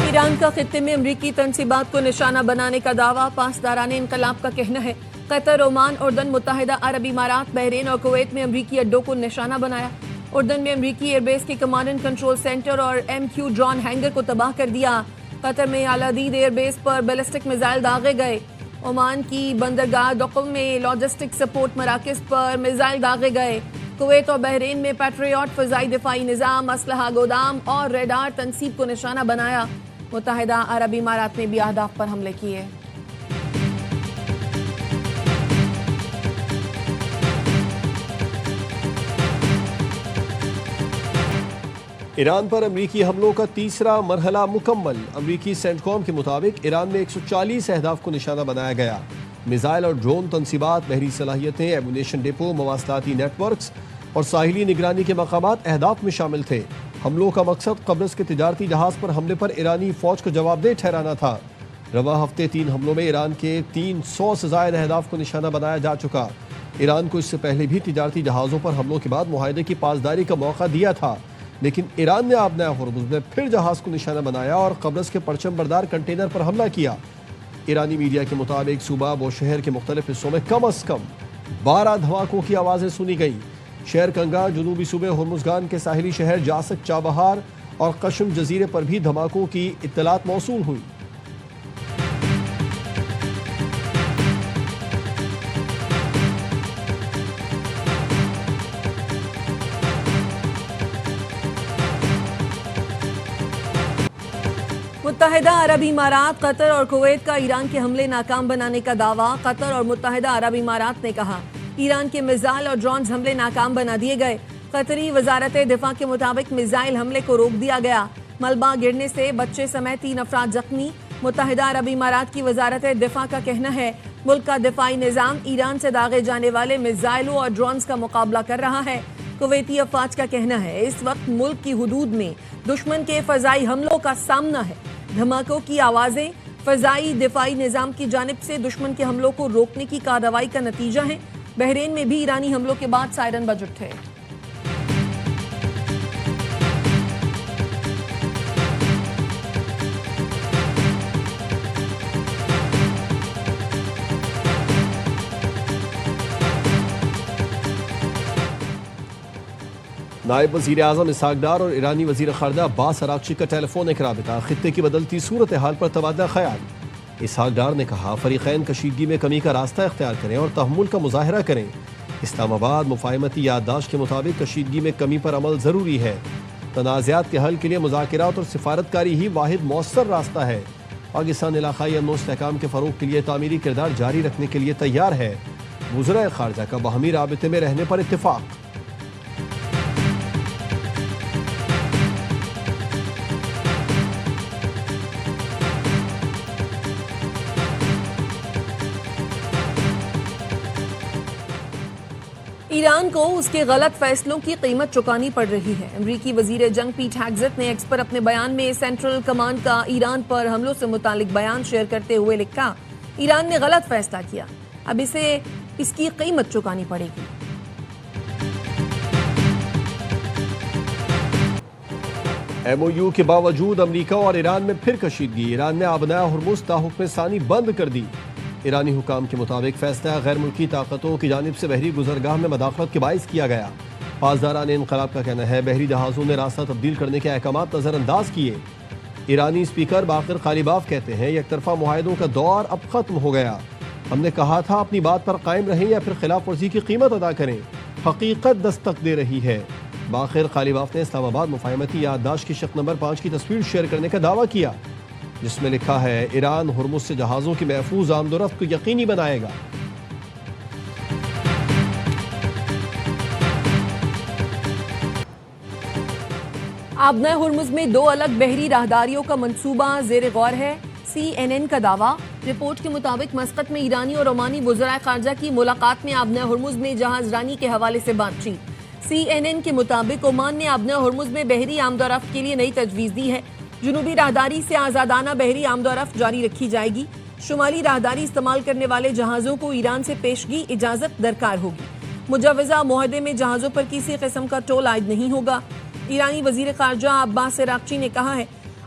ایران کا خطے میں امریکی تنصیبات کو نشانہ بنانے کا دعویٰ، پاسداران انقلاب کا کہنا ہے قطر، عمان، اردن، متحدہ عرب امارات، بحرین اور کویت میں امریکی اڈوں کو نشانہ بنایا۔ اردن میں امریکی ایئر بیس کے کمانڈ اینڈ کنٹرول سینٹر اور MQ ڈرون ہینگر کو تباہ کر دیا۔ قطر میں العدید ایئر بیس پر بیلسٹک میزائل داغے گئے۔ عمان کی بندرگاہ دقم میں لاجسٹک سپورٹ مراکز پر میزائل داغے گئے۔ کویت اور بحرین میں پیٹریوٹ فضائی دفاعی نظام، اسلحہ گودام اور ریڈار تنصیب کو نشانہ بنایا۔ متحدہ عرب امارات نے بھی اہداف پر حملے کیے۔ ایران پر امریکی حملوں کا تیسرا مرحلہ مکمل۔ امریکی سینٹکام کے مطابق ایران میں 140 اہداف کو نشانہ بنایا گیا۔ میزائل اور ڈرون تنصیبات، بحری صلاحیتیں، ایمونیشن ڈپو، مواصلاتی نیٹ ورکس اور ساحلی نگرانی کے مقامات اہداف میں شامل تھے۔ حملوں کا مقصد قبرص کے تجارتی جہاز پر حملے پر ایرانی فوج کو جواب دہ ٹھہرانا تھا۔ رواں ہفتے 3 حملوں میں ایران کے 300 سے زائد اہداف کو نشانہ بنایا جا چکا۔ ایران کو اس سے پہلے بھی تجارتی جہازوں پر حملوں کے بعد معاہدے کی پاسداری کا موقع دیا تھا، لیکن ایران نے آبنۂ ہرمز میں پھر جہاز کو نشانہ بنایا اور قبرص کے پرچم بردار کنٹینر پر حملہ کیا۔ ایرانی میڈیا کے مطابق صوبہ و شہر کے مختلف حصوں میں کم از کم 12 دھماکوں کی آوازیں سنی گئیں۔ شہر کنگا، جنوبی صوبے ہرمزگان کے ساحلی شہر جاسک، چابہار اور قشم جزیرے پر بھی دھماکوں کی اطلاعات موصول ہوئی۔ متحدہ عرب امارات، قطر اور کویت کا ایران کے حملے ناکام بنانے کا دعویٰ۔ قطر اور متحدہ عرب امارات نے کہا ایران کے میزائل اور ڈرونز حملے ناکام بنا دیے گئے۔ قطری وزارت دفاع کے مطابق میزائل حملے کو روک دیا گیا۔ ملبہ گرنے سے بچے سمیت 3 افراد زخمی۔ متحدہ عرب امارات کی وزارت دفاع کا کہنا ہے ملک کا دفاعی نظام ایران سے داغے جانے والے میزائلوں اور ڈرونز کا مقابلہ کر رہا ہے۔ کویتی افواج کا کہنا ہے اس وقت ملک کی حدود میں دشمن کے فضائی حملوں کا سامنا ہے۔ دھماکوں کی آوازیں فضائی دفاعی نظام کی جانب سے دشمن کے حملوں کو روکنے کی کارروائی کا نتیجہ ہیں۔ بحرین میں بھی ایرانی حملوں کے بعد سائرن بج اٹھے۔ نائب وزیر اعظم اسحاق ڈار اور ایرانی وزیر خارجہ عباس اراغچی کا ٹیلی فونک رابطہ، خطے کی بدلتی صورتحال پر تبادلہ خیال۔ اسحاق ڈار نے کہا فریقین کشیدگی میں کمی کا راستہ اختیار کریں اور تحمل کا مظاہرہ کریں۔ اسلام آباد مفاہمتی یادداشت کے مطابق کشیدگی میں کمی پر عمل ضروری ہے۔ تنازعات کے حل کے لیے مذاکرات اور سفارتکاری ہی واحد مؤثر راستہ ہے۔ پاکستان علاقائی امن و استحکام کے فروغ کے لیے تعمیری کردار جاری رکھنے کے لیے تیار ہے۔ وزرائے خارجہ کا باہمی رابطے میں رہنے پر اتفاق۔ ایران کو اس کے غلط فیصلوں کی قیمت چکانی پڑ رہی ہے۔ امریکی وزیر جنگ پیٹ ہیگزٹ نے ایکس پر اپنے بیان میں سینٹرل کمانڈ کا ایران پر حملوں سے متعلق بیان شیئر کرتے ہوئے لکھا ایران نے غلط فیصلہ کیا، اب اسے اس کی قیمت چکانی پڑے گی۔ MOU کے باوجود امریکہ اور ایران میں پھر کشیدگی، ایران نے آبنۂ ہرمز تا حکم ثانی بند کر دی۔ ایرانی حکام کے مطابق فیصلہ غیر ملکی طاقتوں کی جانب سے بحری گزرگاہ میں مداخلت کے باعث کیا گیا۔ پاسداران انقلاب کا کہنا ہے بحری جہازوں نے راستہ تبدیل کرنے کے احکامات نظر انداز کیے۔ ایرانی اسپیکر باقر قالیباف کہتے ہیں یک طرفہ معاہدوں کا دور اب ختم ہو گیا۔ ہم نے کہا تھا اپنی بات پر قائم رہیں یا پھر خلاف ورزی کی قیمت ادا کریں، حقیقت دستک دے رہی ہے۔ باقر قالیباف نے اسلام آباد مفاہمتی یادداشت کی شق نمبر 5 کی تصویر شیئر کرنے کا دعویٰ کیا، جس میں لکھا ہے ایران ہرمز سے جہازوں کی محفوظ آمد و رفت کو یقینی بنائے گا۔ آبنۂ ہرمز میں 2 الگ بحری راہداریوں کا منصوبہ زیر غور ہے۔ CNN کا دعویٰ، رپورٹ کے مطابق مسقط میں ایرانی اور عمانی وزرائے خارجہ کی ملاقات میں آبنۂ ہرمز میں جہاز رانی کے حوالے سے بات چیت۔ CNN کے مطابق عمان نے آبنۂ ہرمز میں بحری آمد و رفت کے لیے نئی تجویز دی ہے۔ جنوبی راہداری سے آزادانہ بحری آمد و رفت جاری رکھی جائے گی۔ شمالی راہداری استعمال کرنے والے جہازوں کو ایران سے پیشگی اجازت درکار ہوگی۔ مجوزہ معاہدے میں جہازوں پر کسی قسم کا ٹول عائد نہیں ہوگا۔ ایرانی وزیر خارجہ عباس اراغچی نے کہا ہے